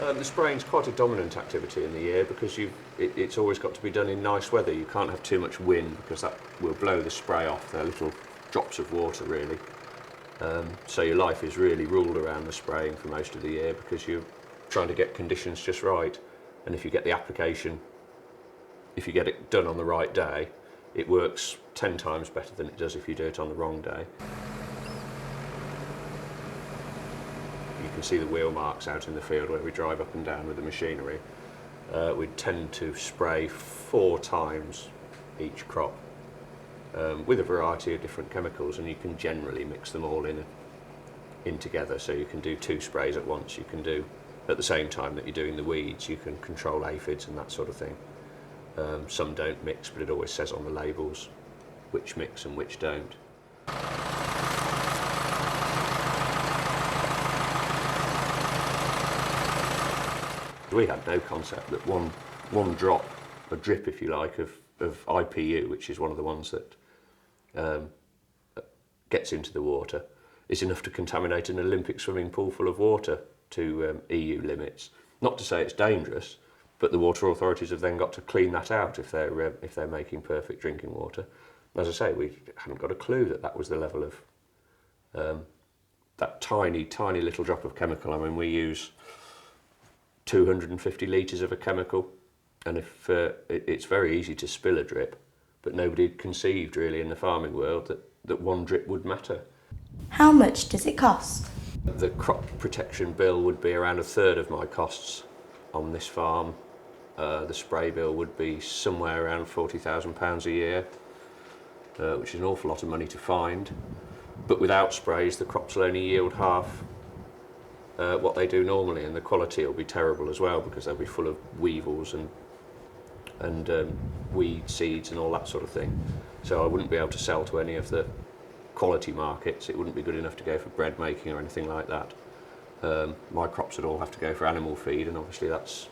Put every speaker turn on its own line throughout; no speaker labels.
The spraying's quite a dominant activity in the year because it's always got to be done in nice weather. You can't have too much wind because that will blow the spray off. They're little drops of water really. So your life is really ruled around the spraying for most of the year because you're trying to get conditions just right. And if you get the application, if you get it done on the right day, it works 10 times better than it does if you do it on the wrong day. You can see the wheel marks out in the field where we drive up and down with the machinery. We tend to spray 4 times each crop with a variety of different chemicals, and you can generally mix them all in together. So you can do 2 sprays at once. You can do, at the same time that you're doing the weeds, you can control aphids and that sort of thing. Some don't mix, but it always says on the labels which mix and which don't. We had no concept that one drop, a drip if you like, of IPU, which is one of the ones that gets into the water, is enough to contaminate an Olympic swimming pool full of water to EU limits. Not to say it's dangerous, but the water authorities have then got to clean that out if they're making perfect drinking water. As I say, we hadn't got a clue that that was the level of that tiny little drop of chemical. I mean, we use 250 litres of a chemical, and if it's very easy to spill a drip, but nobody had conceived really in the farming world that one drip would matter.
How much does it cost?
The crop protection bill would be around 1/3 of my costs on this farm. The spray bill would be somewhere around £40,000 a year, which is an awful lot of money to find. But without sprays, the crops will only yield half what they do normally, and the quality will be terrible as well because they'll be full of weevils and weed seeds and all that sort of thing. So I wouldn't be able to sell to any of the quality markets. It wouldn't be good enough to go for bread making or anything like that. My crops would all have to go for animal feed, and obviously that's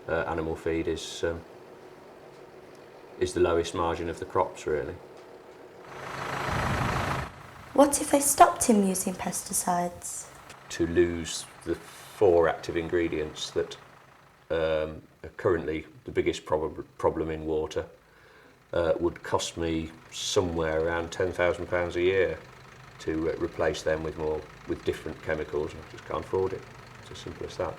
animal feed is the lowest margin of the crops really.
What if they stopped him using pesticides?
To lose the 4 active ingredients that are currently the biggest problem in water would cost me somewhere around £10,000 a year to replace them with different chemicals. I just can't afford it. It's as simple as that.